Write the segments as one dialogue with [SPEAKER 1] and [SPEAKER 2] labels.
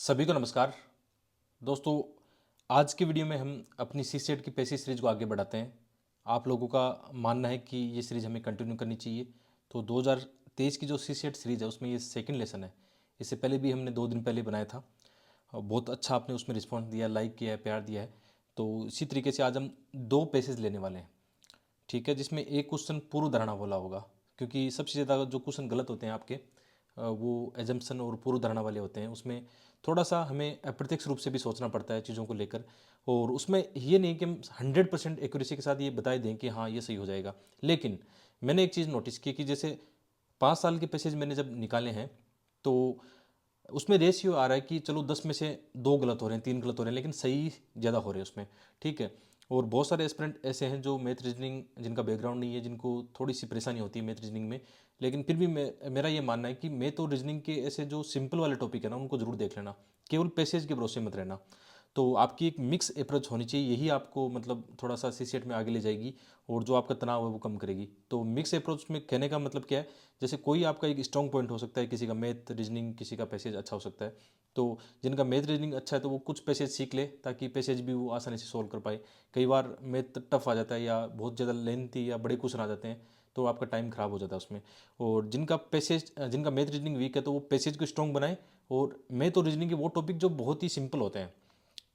[SPEAKER 1] सभी को नमस्कार दोस्तों। आज की वीडियो में हम अपनी सी सेट की पैसे सीरीज को आगे बढ़ाते हैं। आप लोगों का मानना है कि ये सीरीज हमें कंटिन्यू करनी चाहिए। तो 2023 की जो सी सेट सीरीज है उसमें ये सेकंड लेसन है। इससे पहले भी हमने 2 दिन पहले बनाया था और बहुत अच्छा आपने उसमें रिस्पॉन्स दिया, लाइक किया है, प्यार दिया है। तो इसी तरीके से आज हम 2 पैसेज लेने वाले हैं, ठीक है, जिसमें एक क्वेश्चन पूर्व धारणा बोला होगा, क्योंकि सबसे ज़्यादा जो क्वेश्चन गलत होते हैं आपके वो एजम्पशन और पूर्व धारणा वाले होते हैं। उसमें थोड़ा सा हमें अप्रत्यक्ष रूप से भी सोचना पड़ता है चीज़ों को लेकर। और उसमें ये नहीं कि हम 100% एक्यूरेसी के साथ ये बताए दें कि हाँ ये सही हो जाएगा। लेकिन मैंने एक चीज़ नोटिस की कि जैसे 5 साल के पैसेज मैंने जब निकाले हैं तो उसमें रेशियो आ रहा है कि चलो 10 में से 2 गलत हो रहे हैं, 3 गलत हो रहे हैं, लेकिन सही ज़्यादा हो रहे हैं उसमें, ठीक है। और बहुत सारे एस्पिरेंट ऐसे हैं जो मैथ रीजनिंग जिनका बैकग्राउंड नहीं है, जिनको थोड़ी सी परेशानी होती है मैथ रीजनिंग में, लेकिन फिर भी मेरा ये मानना है कि मैथ और रीजनिंग के ऐसे जो सिंपल वाले टॉपिक है ना उनको जरूर देख लेना, केवल पैसेज के भरोसे मत रहना। तो आपकी एक मिक्स अप्रोच होनी चाहिए, यही आपको मतलब थोड़ा सा सी सेट में आगे ले जाएगी और जो आपका तनाव है वो कम करेगी। तो मिक्स अप्रोच में कहने का मतलब क्या है, जैसे कोई आपका एक स्ट्रॉन्ग पॉइंट हो सकता है, किसी का मैथ रीजनिंग, किसी का पैसेज अच्छा हो सकता है। तो जिनका मैथ रीजनिंग अच्छा है तो वो कुछ पैसेज सीख ले ताकि पैसेज भी वो आसानी से सोल्व कर पाए। कई बार मैथ टफ आ जाता है या बहुत ज़्यादा लेंथी या बड़े क्वेश्चन आ जाते हैं तो आपका टाइम खराब हो जाता है उसमें। और जिनका मैथ रीजनिंग वीक है तो वो पैसेज को स्ट्रॉन्ग बनाए। और मैथ और रीजनिंग के वो टॉपिक जो बहुत ही सिंपल होते हैं,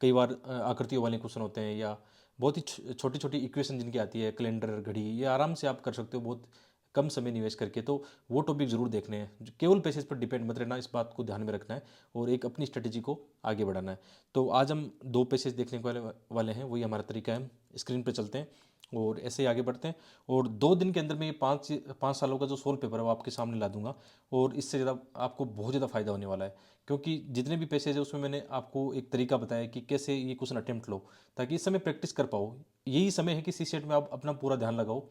[SPEAKER 1] कई बार आकृतियों वाले क्वेश्चन होते हैं या बहुत ही छोटी छोटी इक्वेशन जिनकी आती है, कैलेंडर, घड़ी, ये आराम से आप कर सकते हो बहुत कम समय निवेश करके। तो वो टॉपिक जरूर देखने हैं, केवल पैसेज पर डिपेंड मत रहना, इस बात को ध्यान में रखना है और एक अपनी स्ट्रेटेजी को आगे बढ़ाना है। तो आज हम 2 पैसेज देखने वाले हैं, वही हमारा तरीका है। स्क्रीन पर चलते हैं और ऐसे ही आगे बढ़ते हैं। और 2 दिन के अंदर में ये 5 सालों का जो सोल पेपर है वो आपके सामने ला दूंगा। और इससे ज़्यादा आपको बहुत ज़्यादा फायदा होने वाला है, क्योंकि जितने भी पैसेज है उसमें मैंने आपको एक तरीका बताया कि कैसे ये क्वेश्चन अटेम्प्ट लो, ताकि इस समय प्रैक्टिस कर पाओ। यही समय है कि सी सेट में आप अपना पूरा ध्यान लगाओ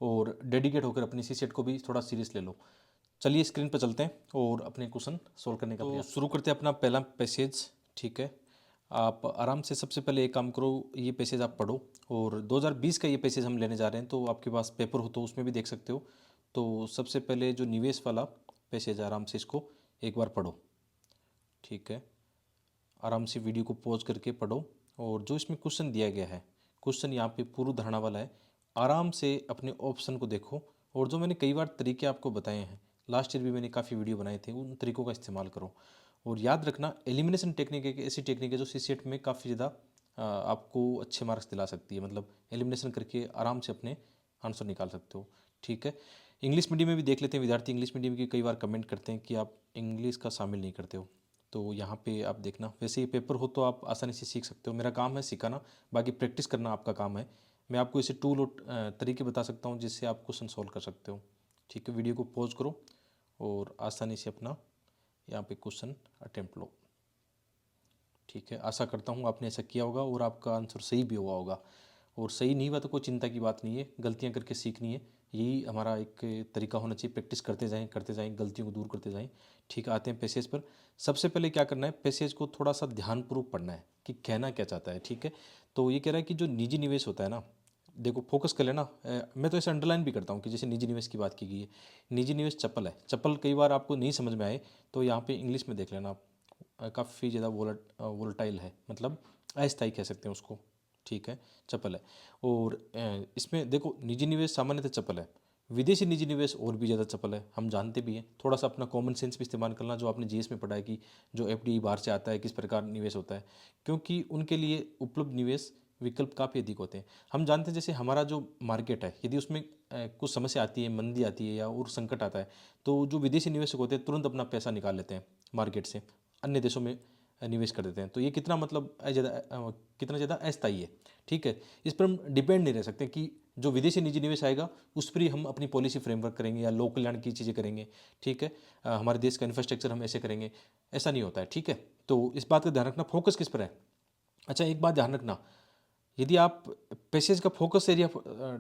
[SPEAKER 1] और डेडिकेट होकर अपनी सी सेट को भी थोड़ा सीरियस ले लो। चलिए स्क्रीन पर चलते हैं और अपने क्वेश्चन सोल्व करने का प्रयास शुरू करते हैं। अपना पहला पैसेज, ठीक है। आप आराम से सबसे पहले एक काम करो, ये पैसेज आप पढ़ो। और 2020 का ये पैसेज हम लेने जा रहे हैं, तो आपके पास पेपर हो तो उसमें भी देख सकते हो। तो सबसे पहले जो निवेश वाला पैसेज है, आराम से इसको एक बार पढ़ो, ठीक है। आराम से वीडियो को पॉज करके पढ़ो। और जो इसमें क्वेश्चन दिया गया है, क्वेश्चन यहाँ पे पूर्व धारणा वाला है। आराम से अपने ऑप्शन को देखो और जो मैंने कई बार तरीके आपको बताए हैं, लास्ट ईयर भी मैंने काफ़ी वीडियो बनाए थे, उन तरीकों का इस्तेमाल करो। और याद रखना, एलिमिनेशन टेक्निक एक ऐसी टेक्निक है जो सीसेट में काफ़ी ज़्यादा आपको अच्छे मार्क्स दिला सकती है। मतलब एलिमिनेशन करके आराम से अपने आंसर निकाल सकते हो, ठीक है। इंग्लिश मीडियम में भी देख लेते हैं। विद्यार्थी इंग्लिश मीडियम की कई बार कमेंट करते हैं कि आप इंग्लिश का शामिल नहीं करते हो, तो यहाँ पे आप देखना। वैसे ये पेपर हो तो आप आसानी से सीख सकते हो, मेरा काम है सिखाना, बाकी प्रैक्टिस करना आपका काम है। मैं आपको इसे टूल और तरीके बता सकता हूँ जिससे आप क्वेश्चन सॉल्व कर सकते हो, ठीक है। वीडियो को पॉज करो और आसानी से अपना यहाँ पे क्वेश्चन अटेम्प्ट लो, ठीक है। आशा करता हूँ आपने ऐसा किया होगा और आपका आंसर सही भी हुआ होगा। और सही नहीं हुआ तो कोई चिंता की बात नहीं है, गलतियाँ करके सीखनी है, यही हमारा एक तरीका होना चाहिए। प्रैक्टिस करते जाएं, गलतियों को दूर करते जाएं, ठीक है। आते हैं पैसेज पर। सबसे पहले क्या करना है, पैसेज को थोड़ा सा ध्यानपूर्वक पढ़ना है कि कहना क्या चाहता है, ठीक है। तो ये कह रहा है कि जो निजी निवेश होता है ना, देखो फोकस कर लेना। मैं तो ऐसे अंडरलाइन भी करता हूँ कि जैसे निजी निवेश की बात की गई है, निजी निवेश चप्पल है। चप्पल कई बार आपको नहीं समझ में आए तो यहाँ पे इंग्लिश में देख लेना आप। काफ़ी ज़्यादा वोलेटाइल है, मतलब अस्थायी कह सकते हैं उसको, ठीक है। चप्पल है। और इसमें देखो, निजी निवेश सामान्यतः चप्पल है, विदेशी निजी निवेश और भी ज़्यादा चप्पल है, हम जानते भी हैं। थोड़ा सा अपना कॉमन सेंस भी इस्तेमाल करना, जो आपने जीएस में पढ़ा है कि जो एफडी बाहर से आता है किस प्रकार निवेश होता है, क्योंकि उनके लिए उपलब्ध निवेश विकल्प काफ़ी अधिक होते हैं। हम जानते हैं जैसे हमारा जो मार्केट है, यदि उसमें कुछ समस्या आती है, मंदी आती है या और संकट आता है, तो जो विदेशी निवेशक होते हैं तुरंत अपना पैसा निकाल लेते हैं मार्केट से, अन्य देशों में निवेश कर देते हैं। तो ये कितना मतलब कितना ज़्यादा अस्थायी है, ठीक है। इस पर हम डिपेंड नहीं रह सकते कि जो विदेशी निजी निवेश आएगा उस पर ही हम अपनी पॉलिसी फ्रेमवर्क करेंगे या लोक कल्याण की चीज़ें करेंगे, ठीक है। हमारे देश का इंफ्रास्ट्रक्चर हम ऐसे करेंगे, ऐसा नहीं होता है, ठीक है। तो इस बात का ध्यान रखना, फोकस किस पर है। अच्छा, एक बात ध्यान रखना, यदि आप पैसेज का फोकस एरिया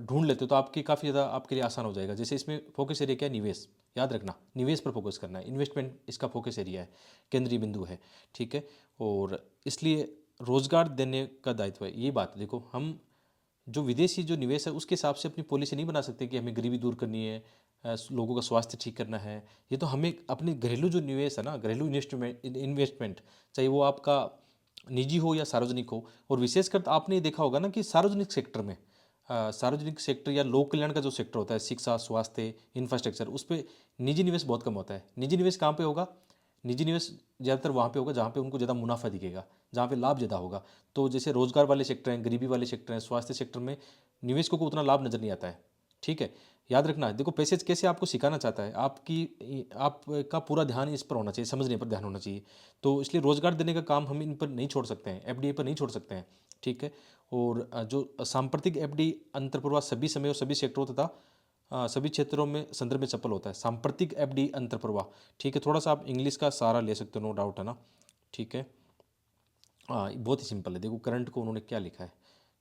[SPEAKER 1] ढूंढ लेते हो तो आपकी काफ़ी ज़्यादा आपके लिए आसान हो जाएगा। जैसे इसमें फोकस एरिया क्या है, निवेश। याद रखना, निवेश पर फोकस करना है, इन्वेस्टमेंट इसका फोकस एरिया है, केंद्रीय बिंदु है, ठीक है। और इसलिए रोजगार देने का दायित्व है, ये बात देखो। हम जो विदेशी जो निवेश है उसके हिसाब से अपनी पॉलिसी नहीं बना सकते कि हमें गरीबी दूर करनी है, लोगों का स्वास्थ्य ठीक करना है। ये तो हमें अपनी घरेलू जो निवेश है ना, घरेलू इन्वेस्टमेंट, चाहे वो आपका निजी हो या सार्वजनिक हो, और विशेषकर आपने ये देखा होगा ना कि सार्वजनिक सेक्टर में, सार्वजनिक सेक्टर या लोक कल्याण का जो सेक्टर होता है, शिक्षा, स्वास्थ्य, इंफ्रास्ट्रक्चर, उस पे निजी निवेश बहुत कम होता है। निजी निवेश कहाँ पे होगा? निजी निवेश ज़्यादातर वहाँ पे होगा जहाँ पे उनको ज़्यादा मुनाफा दिखेगा, जहाँ पे लाभ ज़्यादा होगा। तो जैसे रोजगार वाले सेक्टर हैं, गरीबी वाले सेक्टर हैं, स्वास्थ्य सेक्टर में निवेशकों को उतना लाभ नज़र नहीं आता है। ठीक है, याद रखना, देखो पैसेज कैसे आपको सिखाना चाहता है, आपका पूरा ध्यान इस पर होना चाहिए, समझने पर ध्यान होना चाहिए। तो इसलिए रोजगार देने का काम हम इन पर नहीं छोड़ सकते हैं, एफडीआई पर नहीं छोड़ सकते हैं। ठीक है, और जो सांप्रतिक एफडी अंतर्प्रवाह सभी समय और सभी सेक्टरों तथा सभी क्षेत्रों में संदर्भ में चप्पल होता है। सांप्रतिक एफडी अंतर्प्रवाह, ठीक है, थोड़ा सा आप इंग्लिश का सहारा ले सकते हो, नो डाउट है ना। ठीक है, हाँ बहुत ही सिंपल है, देखो करंट को उन्होंने क्या लिखा है।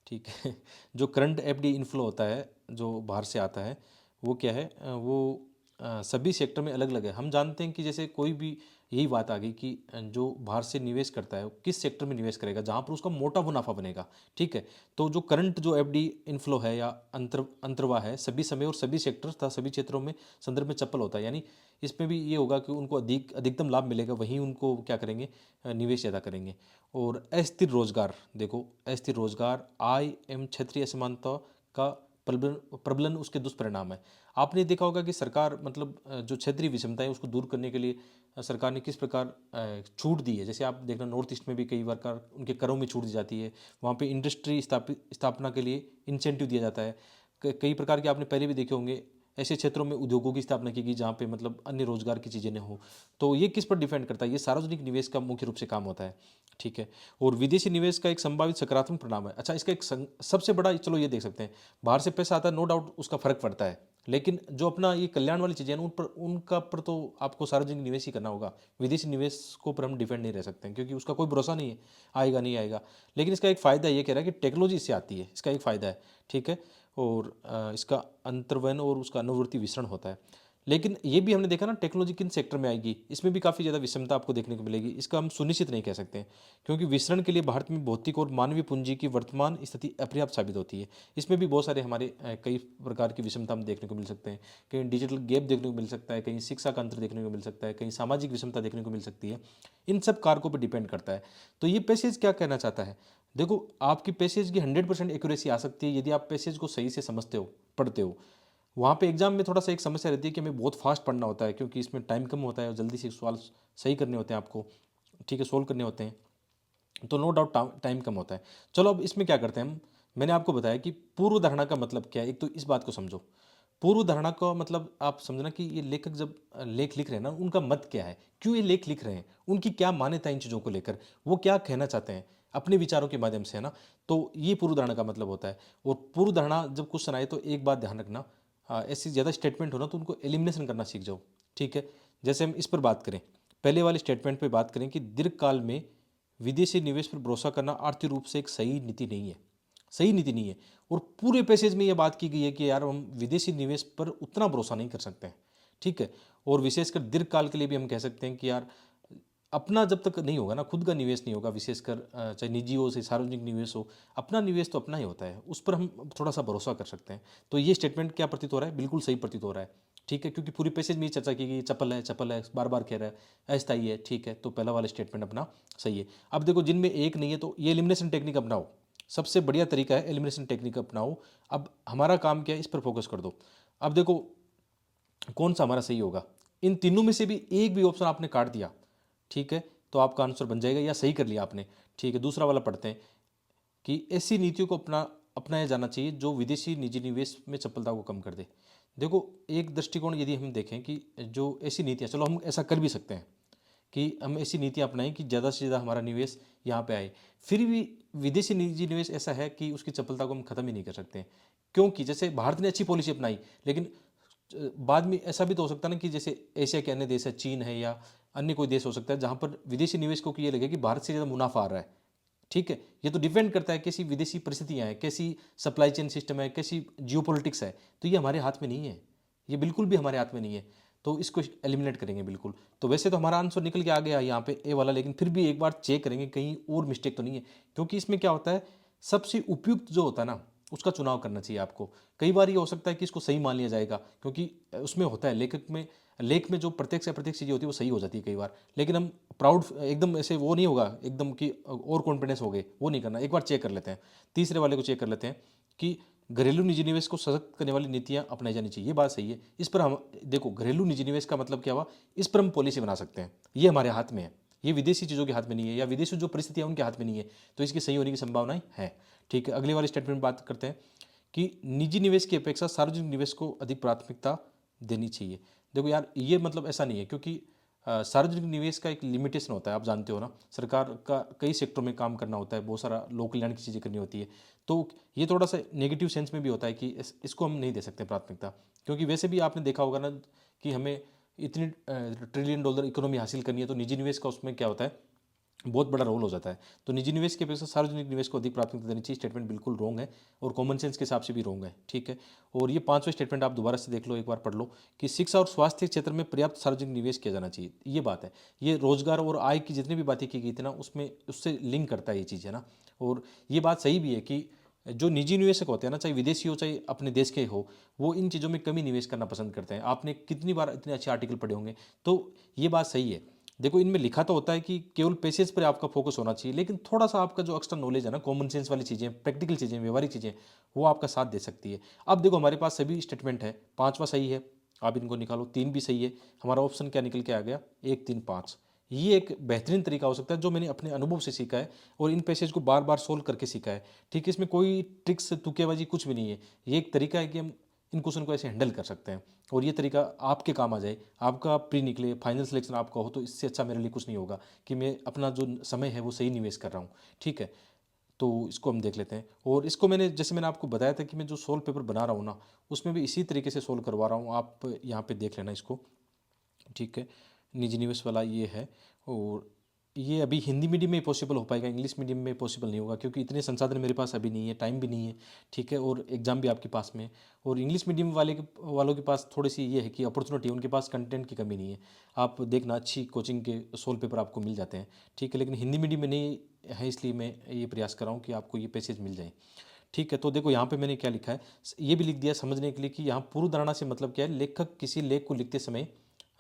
[SPEAKER 1] ठीक है, जो करंट एफडी इनफ्लो होता है जो बाहर से आता है, वो क्या है, वो सभी सेक्टर में अलग अलग है। हम जानते हैं कि जैसे कोई भी, यही बात आ गई कि जो बाहर से निवेश करता है वो किस सेक्टर में निवेश करेगा जहाँ पर उसका मोटा मुनाफा बनेगा। ठीक है, तो जो करंट जो एफडी इनफ्लो है या अंतर्वाह है, सभी समय और सभी सेक्टर तथा सभी क्षेत्रों में संदर्भ में चप्पल होता है। यानी इसमें भी ये होगा कि उनको अधिकतम लाभ मिलेगा, वहीं उनको क्या करेंगे, निवेश ज़्यादा करेंगे। और अस्थिर रोजगार, देखो अस्थिर रोजगार, आई एम क्षेत्रीय असमानता का प्रबलन उसके दुष्परिणाम है। आपने देखा होगा कि सरकार मतलब जो क्षेत्रीय विषमता है उसको दूर करने के लिए सरकार ने किस प्रकार छूट दी है। जैसे आप देखना नॉर्थ ईस्ट में भी कई बार उनके करों में छूट दी जाती है, वहाँ पे इंडस्ट्री स्थापना के लिए इंसेंटिव दिया जाता है। कई प्रकार के आपने पहले भी देखे होंगे, ऐसे क्षेत्रों में उद्योगों की स्थापना की गई जहाँ पे मतलब अन्य रोजगार की चीज़ें न हो। तो ये किस पर डिपेंड करता है, ये सार्वजनिक निवेश का मुख्य रूप से काम होता है। ठीक है, और विदेशी निवेश का एक संभावित सकारात्मक परिणाम है। अच्छा, इसका एक सबसे बड़ा, चलो ये देख सकते हैं, बाहर से पैसा आता है, नो डाउट उसका फर्क पड़ता है, लेकिन जो अपना ये कल्याण वाली चीज़ें हैं उनका पर तो आपको सार्वजनिक निवेश ही करना होगा। विदेशी निवेश को पर हम डिपेंड नहीं रह सकते हैं, क्योंकि उसका कोई भरोसा नहीं है, आएगा नहीं आएगा। लेकिन इसका एक फ़ायदा ये कह रहा है कि टेक्नोलॉजी इससे आती है, इसका एक फ़ायदा है। ठीक है, और इसका अंतर्वहन और उसका अनुवर्ती विसरण होता है। लेकिन ये भी हमने देखा ना, टेक्नोलॉजी किन सेक्टर में आएगी, इसमें भी काफ़ी ज़्यादा विषमता आपको देखने को मिलेगी। इसका हम सुनिश्चित नहीं कह सकते हैं, क्योंकि विसरण के लिए भारत में भौतिक और मानवीय पूंजी की वर्तमान स्थिति अपर्याप्त साबित होती है। इसमें भी बहुत सारे हमारे कई प्रकार की विषमता हम देखने को मिल सकते हैं। कहीं डिजिटल गैप देखने को मिल सकता है, कहीं शिक्षा का अंतर देखने को मिल सकता है, कहीं सामाजिक विषमता देखने को मिल सकती है। इन सब कारकों पर डिपेंड करता है। तो ये पैसेज क्या कहना चाहता है, देखो आपकी पैसेज की 100% एक्यूरेसी आ सकती है यदि आप पैसेज को सही से समझते हो, पढ़ते हो। वहाँ पे एग्जाम में थोड़ा सा एक समस्या रहती है कि हमें बहुत फास्ट पढ़ना होता है, क्योंकि इसमें टाइम कम होता है और जल्दी से सवाल सही करने होते हैं आपको। ठीक है, सोल्व करने होते हैं, तो नो डाउट टाइम कम होता है। चलो अब इसमें क्या करते हैं हम, मैंने आपको बताया कि पूर्व धारणा का मतलब क्या है। एक तो इस बात को समझो, पूर्व धारणा का मतलब आप समझना कि ये लेखक जब लेख लिख रहे हैं ना, उनका मत क्या है, क्यों ये लेख लिख रहे हैं, उनकी क्या मान्यता है इन चीज़ों को लेकर, वो क्या कहना चाहते हैं अपने विचारों के माध्यम से, है ना। तो ये पूर्व धारणा का मतलब होता है। और पूर्व धारणा जब क्वेश्चन आए तो एक बात ध्यान रखना, ऐसी ज़्यादा स्टेटमेंट हो ना तो उनको एलिमिनेशन करना सीख जाओ। ठीक है, जैसे हम इस पर बात करें, पहले वाले स्टेटमेंट पे बात करें कि दीर्घकाल में विदेशी निवेश पर भरोसा करना आर्थिक रूप से एक सही नीति नहीं है, सही नीति नहीं है। और पूरे पैसेज में यह बात की गई है कि यार हम विदेशी निवेश पर उतना भरोसा नहीं कर सकते हैं। ठीक है, और विशेषकर दीर्घकाल के लिए भी हम कह सकते हैं कि यार अपना जब तक नहीं होगा ना, खुद का निवेश नहीं होगा, विशेषकर चाहे निजी हो चाहे सार्वजनिक निवेश हो, अपना निवेश तो अपना ही होता है, उस पर हम थोड़ा सा भरोसा कर सकते हैं। तो ये स्टेटमेंट क्या प्रतीत हो रहा है, बिल्कुल सही प्रतीत हो रहा है। ठीक है, क्योंकि पूरी पैसेज में ये चर्चा की गई, चपल है, बार बार कह रहा है, अस्थायी है। ठीक है, तो पहला वाला स्टेटमेंट अपना सही है। अब देखो जिनमें एक नहीं है तो ये एलिमिनेशन टेक्निक अपनाओ, सबसे बढ़िया तरीका है एलिमिनेशन टेक्निक अपनाओ। अब हमारा काम क्या है, इस पर फोकस कर दो। अब देखो कौन सा हमारा सही होगा, इन तीनों में से भी एक भी ऑप्शन आपने काट दिया, ठीक है, तो आपका आंसर बन जाएगा या सही कर लिया आपने। ठीक है, दूसरा वाला पढ़ते हैं कि ऐसी नीतियों को अपनाया जाना चाहिए जो विदेशी निजी निवेश में चपलता को कम कर दे। देखो एक दृष्टिकोण यदि हम देखें कि जो ऐसी नीतियाँ, चलो हम ऐसा कर भी सकते हैं कि हम ऐसी नीतियाँ अपनाएं कि ज़्यादा से ज़्यादा हमारा निवेश यहाँ पे आए। फिर भी विदेशी निजी निवेश ऐसा है कि उसकी चपलता को हम ख़त्म ही नहीं कर सकते, क्योंकि जैसे भारत ने अच्छी पॉलिसी अपनाई, लेकिन बाद में ऐसा भी तो हो सकता है ना कि जैसे एशिया के अन्य देश है, चीन है या अन्य कोई देश हो सकता है, जहाँ पर विदेशी निवेशकों को ये लगे कि भारत से ज़्यादा मुनाफा आ रहा है। ठीक है, ये तो डिपेंड करता है कैसी विदेशी परिस्थितियाँ हैं, कैसी सप्लाई चेन सिस्टम है, कैसी जियोपॉलिटिक्स है। तो ये हमारे हाथ में नहीं है, ये बिल्कुल भी हमारे हाथ में नहीं है। तो इसको एलिमिनेट करेंगे बिल्कुल। तो वैसे तो हमारा आंसर निकल के आ गया यहाँ पे ए वाला, लेकिन फिर भी एक बार चेक करेंगे कहीं और मिस्टेक तो नहीं है, क्योंकि इसमें क्या होता है, सबसे उपयुक्त जो होता है ना, उसका चुनाव करना चाहिए आपको। कई बार ये हो सकता है कि इसको सही मान लिया जाएगा, क्योंकि उसमें होता है लेख में जो प्रत्यक्ष अप्रत्यक्ष चीज़ें होती है वो सही हो जाती है कई बार, लेकिन हम प्राउड एकदम ऐसे वो नहीं होगा एकदम कि और कॉन्फिडेंस हो गए, वो नहीं करना। एक बार चेक कर लेते हैं, तीसरे वाले को चेक कर लेते हैं कि घरेलू निजी निवेश को सशक्त करने वाली नीतियां अपनाई जानी चाहिए। ये बात सही है। इस पर हम देखो, घरेलू निजी निवेश का मतलब क्या हुआ, इस पर हम पॉलिसी बना सकते हैं, ये हमारे हाथ में है। ये विदेशी चीज़ों के हाथ में नहीं है, या विदेशी जो परिस्थितियाँ उनके हाथ में नहीं है, तो इसकी सही होने की संभावनाएं हैं। ठीक है, अगले वाले स्टेटमेंट में बात करते हैं कि निजी निवेश की अपेक्षा सार्वजनिक निवेश को अधिक प्राथमिकता देनी चाहिए। देखो यार, ये मतलब ऐसा नहीं है, क्योंकि सार्वजनिक निवेश का एक लिमिटेशन होता है, आप जानते हो ना। सरकार का कई सेक्टरों में काम करना होता है, बहुत सारा लोक कल्याण की चीज़ें करनी होती है, तो ये थोड़ा सा नेगेटिव सेंस में भी होता है कि इसको हम नहीं दे सकते प्राथमिकता। क्योंकि वैसे भी आपने देखा होगा ना कि हमें इतनी ट्रिलियन डॉलर इकोनॉमी हासिल करनी है, तो निजी निवेश का उसमें क्या होता है, बहुत बड़ा रोल हो जाता है। तो निजी निवेश की अपेक्षा सार्वजनिक निवेश को अधिक प्राथमिकता देनी चाहिए, स्टेटमेंट बिल्कुल रॉन्ग है, और कॉमन सेंस के हिसाब से भी रॉन्ग है। ठीक है, और ये पांचवें स्टेटमेंट आप दोबारा से देख लो, एक बार पढ़ लो कि शिक्षा और स्वास्थ्य क्षेत्र में पर्याप्त सार्वजनिक निवेश किया जाना चाहिए। ये बात है, ये रोजगार और आय की जितनी भी बातें की गई थी ना, उसमें उससे लिंक करता है ये चीज़, है ना। और ये बात सही भी है कि जो निजी निवेशक होते हैं ना, चाहे विदेशी हो चाहे अपने देश के हो, वो इन चीज़ों में कमी निवेश करना पसंद करते हैं। आपने कितनी बार इतने अच्छे आर्टिकल पढ़े होंगे, तो ये बात सही है। देखो, इनमें लिखा तो होता है कि केवल पैसेज पर आपका फोकस होना चाहिए, लेकिन थोड़ा सा आपका जो एक्स्ट्रा नॉलेज है ना, कॉमन सेंस वाली चीज़ें, प्रैक्टिकल चीज़ें, व्यवहारिक चीज़ें, वो आपका साथ दे सकती है। अब देखो, हमारे पास सभी स्टेटमेंट है, पांचवा सही है, आप इनको निकालो, तीन भी सही है। हमारा ऑप्शन क्या निकल के आ गया, 1, 3, 5। ये एक बेहतरीन तरीका हो सकता है जो मैंने अपने अनुभव से सीखा है, और इन पैसेज को बार बार सोल्व करके सीखा है। ठीक है, इसमें कोई ट्रिक्स तुक्केबाजी कुछ भी नहीं है। ये एक तरीका है कि हम इन क्वेश्चन को ऐसे हैंडल कर सकते हैं, और ये तरीका आपके काम आ जाए, आपका प्री निकले, फाइनल सिलेक्शन आपका हो, तो इससे अच्छा मेरे लिए कुछ नहीं होगा कि मैं अपना जो समय है वो सही निवेश कर रहा हूँ। ठीक है, तो इसको हम देख लेते हैं। और इसको मैंने आपको बताया था कि मैं जो सोल्व पेपर बना रहा हूँ ना, उसमें भी इसी तरीके से सोल्व करवा रहा हूँ। आप यहाँ पे देख लेना इसको। ठीक है, निजी निवेश वाला ये है, और ये अभी हिंदी मीडियम में पॉसिबल हो पाएगा, इंग्लिश मीडियम में पॉसिबल नहीं होगा, क्योंकि इतने संसाधन मेरे पास अभी नहीं है, टाइम भी नहीं है। ठीक है, और एग्ज़ाम भी आपके पास में है। और इंग्लिश मीडियम वालों के पास थोड़ी सी ये है कि अपॉर्चुनिटी है, उनके पास कंटेंट की कमी नहीं है। आप देखना, अच्छी कोचिंग के सोल्व पेपर आपको मिल जाते हैं। ठीक है, लेकिन हिंदी मीडियम में नहीं है, इसलिए मैं ये प्रयास कर रहा हूँ कि आपको ये पैसेज मिल जाए। ठीक है, तो देखो यहाँ पे मैंने क्या लिखा है, ये भी लिख दिया समझने के लिए कि यहाँ पूर्व धारणा से मतलब क्या है। लेखक किसी लेख को लिखते समय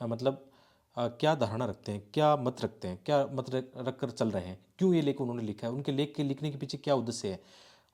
[SPEAKER 1] मतलब क्या धारणा रखते हैं, क्या मत रखते हैं, क्या मत रख कर चल रहे हैं, क्यों ये लेख उन्होंने लिखा है, उनके लेख के लिखने के पीछे क्या उद्देश्य है।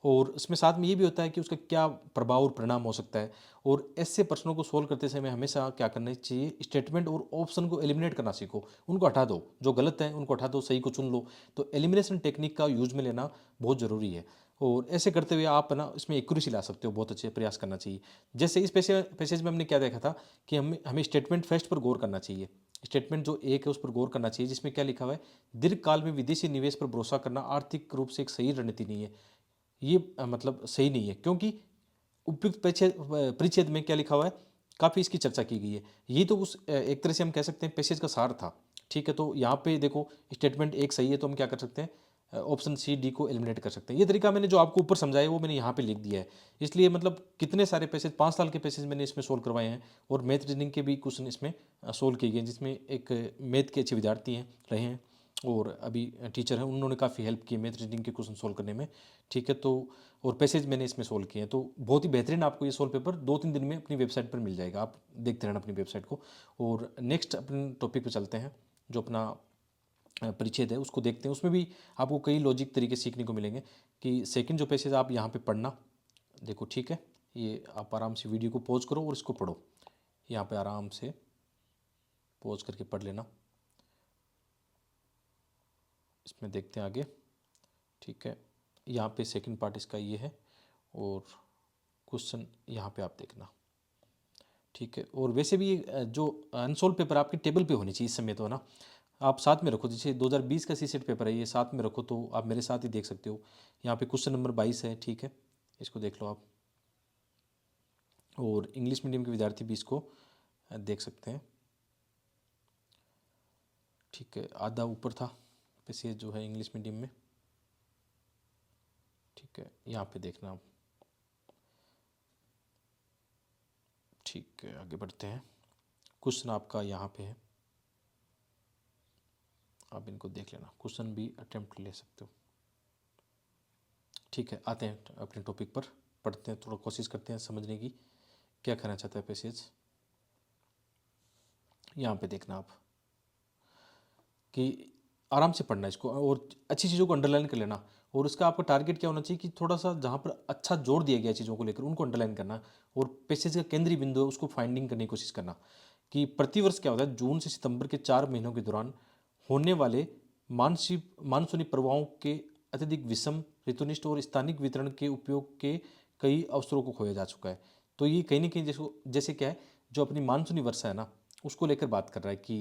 [SPEAKER 1] और इसमें साथ में ये भी होता है कि उसका क्या प्रभाव और परिणाम हो सकता है। और ऐसे प्रश्नों को सोल्व करते समय हमेशा क्या करना चाहिए, स्टेटमेंट और ऑप्शन को एलिमिनेट करना सीखो, उनको हटा दो, जो गलत है उनको हटा दो, सही को चुन लो। तो एलिमिनेशन टेक्निक का यूज में लेना बहुत ज़रूरी है, और ऐसे करते हुए आप ना इसमें एक्यूरेसी ला सकते हो, बहुत अच्छे प्रयास करना चाहिए। जैसे इस पैसेज में हमने क्या देखा था कि हमें हमें स्टेटमेंट फर्स्ट पर गौर करना चाहिए। स्टेटमेंट जो एक है उस पर गौर करना चाहिए, जिसमें क्या लिखा हुआ है, दीर्घकाल में विदेशी निवेश पर भरोसा करना आर्थिक रूप से एक सही रणनीति नहीं है। ये मतलब सही नहीं है, क्योंकि उपयुक्त परिच्छेद में क्या लिखा हुआ है, काफ़ी इसकी चर्चा की गई है। ये तो उस एक तरह से हम कह सकते हैं पैसेज का सार था। ठीक है, तो यहाँ पे देखो, स्टेटमेंट एक सही है, तो हम क्या कर सकते हैं, ऑप्शन सी डी को एलिमिनेट कर सकते हैं। ये तरीका मैंने जो आपको ऊपर समझाया वो मैंने यहाँ पे लिख दिया है। इसलिए मतलब कितने सारे पैसेज, 5 साल के पैसेज मैंने इसमें सोल्व करवाए हैं, और मैथ रीजनिंग के भी क्वेश्चन इसमें सोल्व किए गए हैं, जिसमें एक मैथ के अच्छे विद्यार्थी हैं रहे हैं, और अभी टीचर हैं, उन्होंने काफ़ी हेल्प की मैथ रीजनिंग के क्वेश्चन सोल्व करने में। ठीक है, तो और पैसेज मैंने इसमें सोल्व किए हैं, तो बहुत ही बेहतरीन आपको ये सोल्व पेपर 2-3 दिन में अपनी वेबसाइट पर मिल जाएगा, आप देखते रहना अपनी वेबसाइट को। और नेक्स्ट अपने टॉपिक पे चलते हैं, जो अपना परिच्छेद है उसको देखते हैं। उसमें भी आपको कई लॉजिक तरीके सीखने को मिलेंगे। कि सेकंड जो पैसेज आप यहाँ पे पढ़ना, देखो ठीक है, ये आप आराम से वीडियो को पॉज करो और इसको पढ़ो, यहाँ पे आराम से पॉज करके पढ़ लेना। इसमें देखते हैं आगे। ठीक है, यहाँ पे सेकंड पार्ट इसका ये है, और क्वेश्चन यहाँ पे आप देखना। ठीक है, और वैसे भी जो अनसोल्व पेपर आपके टेबल पे होनी चाहिए इस समय, तो ना आप साथ में रखो। जैसे 2020 का सीसेट पेपर है, ये साथ में रखो, तो आप मेरे साथ ही देख सकते हो। यहाँ पे क्वेश्चन नंबर 22 है। ठीक है, इसको देख लो आप, और इंग्लिश मीडियम के विद्यार्थी भी इसको देख सकते हैं। ठीक है, आधा ऊपर था पैसेज जो है इंग्लिश मीडियम में। ठीक है, यहाँ पे देखना आप। ठीक है, आगे बढ़ते हैं। क्वेश्चन आपका यहाँ पे है, आप इनको देख लेना, क्वेश्चन भी अटेम्प्ट ले सकते हो। ठीक है, आते हैं अपने टॉपिक पर। पढ़ते हैं, थोड़ा कोशिश करते हैं समझने की क्या कहना चाहता है पैसेज। यहाँ पे देखना आप कि आराम से पढ़ना इसको और अच्छी चीज़ों को अंडरलाइन कर लेना। और उसका आपका टारगेट क्या होना चाहिए कि थोड़ा सा जहाँ पर अच्छा जोर दिया गया है चीज़ों को लेकर उनको अंडरलाइन करना, और पैसेज का केंद्रीय बिंदु है उसको फाइंडिंग करने की कोशिश करना। कि प्रतिवर्ष क्या होता है, जून से सितंबर के 4 महीनों के दौरान होने वाले मानसूनी प्रवाहों के अत्यधिक विषम, ऋतुनिष्ठ और स्थानिक वितरण के उपयोग के कई अवसरों को खोया जा चुका है। तो ये कहीं ना कहीं जैसे क्या है, जो अपनी मानसूनी वर्षा है ना उसको लेकर बात कर रहा है कि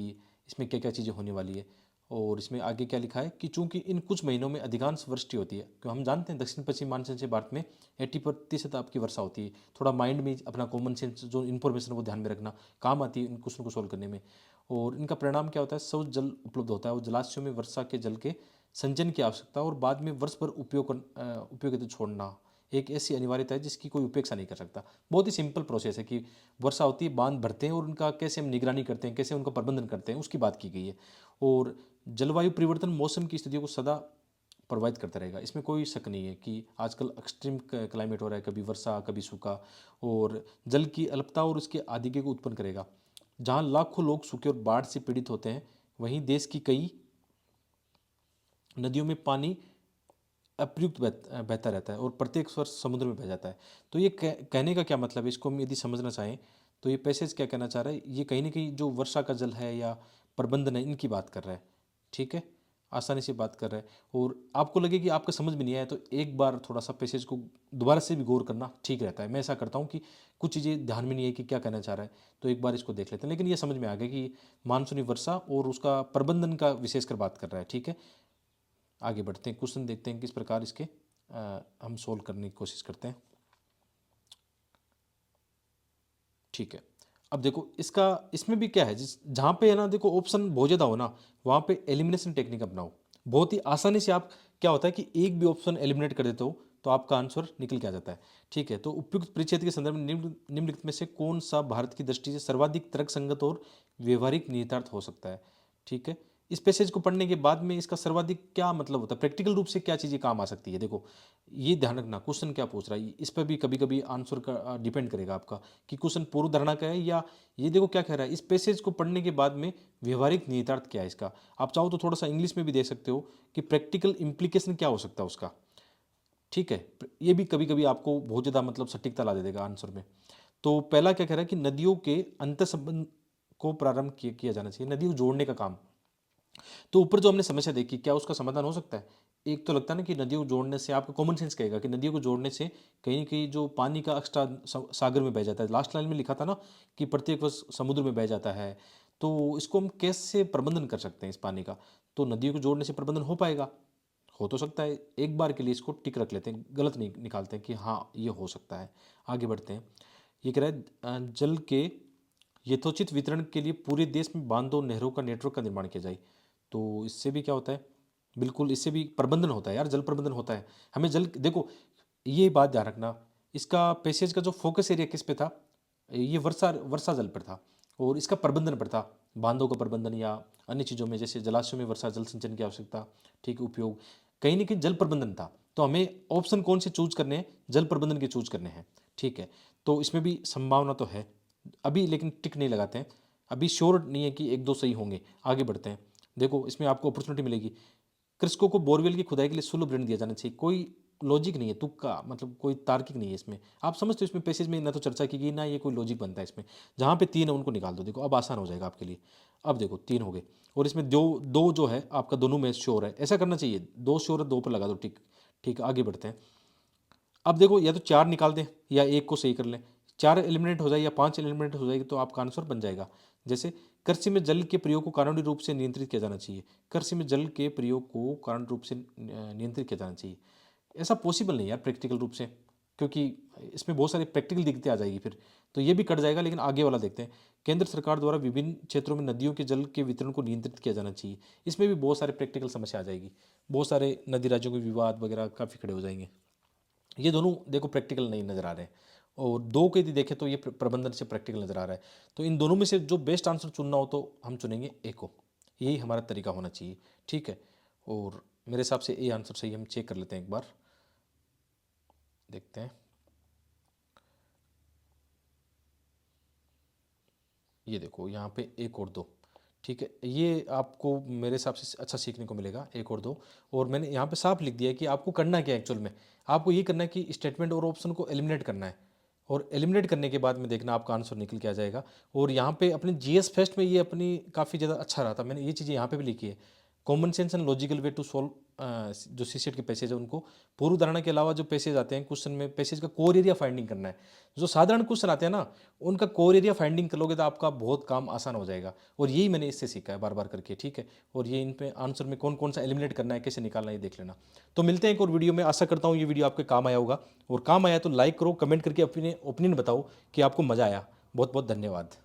[SPEAKER 1] इसमें क्या क्या चीज़ें होने वाली है। और इसमें आगे क्या लिखा है कि चूंकि इन कुछ महीनों में अधिकांश वृष्टि होती है, क्योंकि हम जानते हैं दक्षिण पश्चिम मानसून से भारत में 80% आपकी वर्षा होती है। थोड़ा माइंड में अपना कॉमन सेंस जो इन्फॉर्मेशन वो ध्यान में रखना काम आती है इन क्वेश्चन को सोल्व करने में। और इनका परिणाम क्या होता है, स्वच्छ जल उपलब्ध होता है और जलाशयों में वर्षा के जल के संचयन की आवश्यकता और बाद में वर्ष भर उपयोग छोड़ना एक ऐसी अनिवार्यता है जिसकी कोई उपेक्षा नहीं कर सकता। बहुत ही सिंपल प्रोसेस है कि वर्षा होती है, बांध भरते हैं और उनका कैसे हम निगरानी करते हैं, कैसे उनका प्रबंधन करते हैं, उसकी बात की गई है। और जलवायु परिवर्तन मौसम की स्थितियों को सदा प्रभावित करता रहेगा, इसमें कोई शक नहीं है कि आजकल एक्सट्रीम क्लाइमेट हो रहा है, कभी वर्षा कभी सूखा, और जल की अल्पता और उसके आधिक्य को उत्पन्न करेगा। जहाँ लाखों लोग सूखे और बाढ़ से पीड़ित होते हैं, वहीं देश की कई नदियों में पानी अप्रयुक्त बहता रहता है और प्रत्येक वर्ष समुद्र में बह जाता है। तो ये कहने का क्या मतलब है, इसको हम यदि समझना चाहें तो ये पैसेज क्या कहना चाह रहा है, ये कहीं ना कहीं जो वर्षा का जल है या प्रबंधन है इनकी बात कर रहा है। ठीक है, आसानी से बात कर रहा है। और आपको लगे कि आपका समझ में नहीं आया तो एक बार थोड़ा सा पैसेज को दोबारा से भी गौर करना ठीक रहता है। मैं ऐसा करता हूँ कि कुछ चीज़ें ध्यान में नहीं है कि क्या कहना चाह रहा है, तो एक बार इसको देख लेते हैं। लेकिन ये समझ में आ गया कि मानसूनी वर्षा और उसका प्रबंधन का विशेषकर बात कर रहा है। ठीक है, आगे बढ़ते हैं, क्वेश्चन देखते हैं किस प्रकार इसके हम सोल्व करने की कोशिश करते हैं। ठीक है, अब देखो इसका इसमें भी क्या है, जिस जहाँ पे है ना देखो ऑप्शन बहुत ज़्यादा हो ना, वहाँ पे एलिमिनेशन टेक्निक अपनाओ। बहुत ही आसानी से आप क्या होता है कि एक भी ऑप्शन एलिमिनेट कर देते हो तो आपका आंसर निकल के आ जाता है। ठीक है, तो उपयुक्त परिक्षेत्र के संदर्भ में निम्नलिखित में से कौन सा भारत की दृष्टि से सर्वाधिक तर्कसंगत और व्यवहारिक निहितार्थ हो सकता है। ठीक है, इस पैसेज को पढ़ने के बाद में इसका सर्वाधिक क्या मतलब होता है, प्रैक्टिकल रूप से क्या चीज़ें काम आ सकती है। देखो ये ध्यान रखना क्वेश्चन क्या पूछ रहा है, इस पर भी कभी कभी आंसर का डिपेंड करेगा आपका कि क्वेश्चन पूर्व धारणा का है या ये देखो क्या कह रहा है। इस पैसेज को पढ़ने के बाद में व्यवहारिक निहितार्थ क्या है इसका, आप चाहो तो थोड़ा सा इंग्लिश में भी दे सकते हो कि प्रैक्टिकल इंप्लीकेशन क्या हो सकता है उसका। ठीक है, ये भी कभी कभी आपको बहुत ज़्यादा मतलब सटीकता ला दे देगा आंसर में। तो पहला क्या कह रहा है कि नदियों के अंतर संबंध को प्रारंभ किया जाना चाहिए, नदियों को जोड़ने का काम। तो ऊपर जो हमने समस्या देखी, क्या उसका समाधान हो सकता है। एक तो लगता है ना कि नदियों को जोड़ने से आपका कॉमन सेंस कहेगा कि नदियों को जोड़ने से कहीं ना कहीं जो पानी का एक्स्ट्रा सागर में बह जाता है, लास्ट लाइन में लिखा था ना कि प्रत्येक वर्ष समुद्र में बह जाता है। तो इसको हम कैसे प्रबंधन कर सकते हैं इस पानी का, तो नदियों को जोड़ने से प्रबंधन हो पाएगा, हो तो सकता है। एक बार के लिए इसको टिक रख लेते हैं, गलत नहीं निकालते हैं कि हाँ ये हो सकता है। आगे बढ़ते हैं, ये कह रहा है जल के यथोचित वितरण के लिए पूरे देश में बांधों नहरों का नेटवर्क का निर्माण किया जाए। तो इससे भी क्या होता है, बिल्कुल इससे भी प्रबंधन होता है यार, जल प्रबंधन होता है। हमें जल देखो, ये बात ध्यान रखना, इसका पैसेज का जो फोकस एरिया किस पे था, ये वर्षा वर्षा जल पर था और इसका प्रबंधन पर था, बांधों का प्रबंधन या अन्य चीज़ों में जैसे जलाशयों में वर्षा जल संचयन की आवश्यकता। ठीक है, उपयोग कहीं ना कहीं जल प्रबंधन था। तो हमें ऑप्शन कौन से चूज करने हैं, जल प्रबंधन के चूज करने हैं। ठीक है, तो इसमें भी संभावना तो है अभी, लेकिन टिक नहीं लगाते हैं, अभी श्योर नहीं है कि एक दो सही होंगे। आगे बढ़ते हैं, देखो इसमें आपको अपॉर्चुनिटी मिलेगी। कृषकों को बोरवेल की खुदाई के लिए सुलभ ऋण दिया जाना चाहिए, कोई लॉजिक नहीं है, तुक्का मतलब कोई तार्किक नहीं है इसमें। आप समझते हो इसमें पैसेज में ना तो चर्चा की गई ना ये कोई लॉजिक बनता है इसमें। जहाँ पे तीन है उनको निकाल दो, देखो अब आसान हो जाएगा आपके लिए। अब देखो तीन हो गए और इसमें दो दो जो है आपका दोनों में श्योर है, ऐसा करना चाहिए, दो श्योर है दो पर लगा दो टिक। ठीक, आगे बढ़ते हैं। अब देखो या तो चार निकाल दें या एक को सही कर लें, चार एलिमिनेट हो जाए या पांच एलिमिनेट हो जाएगी तो आपका आंसर बन जाएगा। जैसे कृषि में जल के प्रयोग को कानूनी रूप से नियंत्रित किया जाना चाहिए, कृषि में जल के प्रयोग को कानूनी रूप से नियंत्रित किया जाना चाहिए। ऐसा पॉसिबल नहीं यार प्रैक्टिकल रूप से, क्योंकि इसमें बहुत सारी प्रैक्टिकल दिक्कतें आ जाएगी फिर, तो ये भी कट जाएगा। लेकिन आगे वाला देखते हैं, केंद्र सरकार द्वारा विभिन्न क्षेत्रों में नदियों के जल के वितरण को नियंत्रित किया जाना चाहिए, इसमें भी बहुत सारे प्रैक्टिकल समस्या आ जाएगी, बहुत सारे नदी राज्यों के विवाद वगैरह काफ़ी खड़े हो जाएंगे। ये दोनों देखो प्रैक्टिकल नहीं नज़र आ रहे हैं, और दो के यदि देखें तो ये प्रबंधन से प्रैक्टिकल नज़र आ रहा है। तो इन दोनों में से जो बेस्ट आंसर चुनना हो तो हम चुनेंगे ए को, यही हमारा तरीका होना चाहिए। ठीक है, और मेरे हिसाब से ए आंसर सही, हम चेक कर लेते हैं एक बार, देखते हैं। ये देखो यहाँ पे 1 और 2, ठीक है, ये आपको मेरे हिसाब से अच्छा सीखने को मिलेगा, 1 और 2। और मैंने यहाँ पे साफ लिख दिया है कि आपको करना क्या है एक्चुअल में। आपको ये करना है कि स्टेटमेंट और ऑप्शन को एलिमिनेट करना है, और एलिमिनेट करने के बाद में देखना आपका आंसर निकल के आ जाएगा। और यहाँ पे अपने जीएस फेस्ट में ये अपनी काफ़ी ज़्यादा अच्छा रहा था, मैंने ये चीज़ें यहाँ पे भी लिखी है। Common sense and logical way to solve, जो सीसेट के पैसेज है उनको पूर्व धारणा के अलावा जो पैसेज आते हैं क्वेश्चन में, पैसेज का कोर एरिया फाइंडिंग करना है। जो साधारण क्वेश्चन आते हैं ना, उनका कोर एरिया फाइंडिंग कर लोगे तो आपका बहुत काम आसान हो जाएगा। और यही मैंने इससे सीखा है बार बार करके, ठीक है। और ये इन पे आंसर में कौन कौन सा एलिमिनेट करना है, कैसे निकालना है, ये देख लेना। तो मिलते हैं एक और वीडियो में, आशा करता हूँ ये वीडियो आपके काम आया होगा। और काम आया तो लाइक करो, कमेंट करके अपने ओपिनियन बताओ कि आपको मज़ा आया। बहुत बहुत धन्यवाद।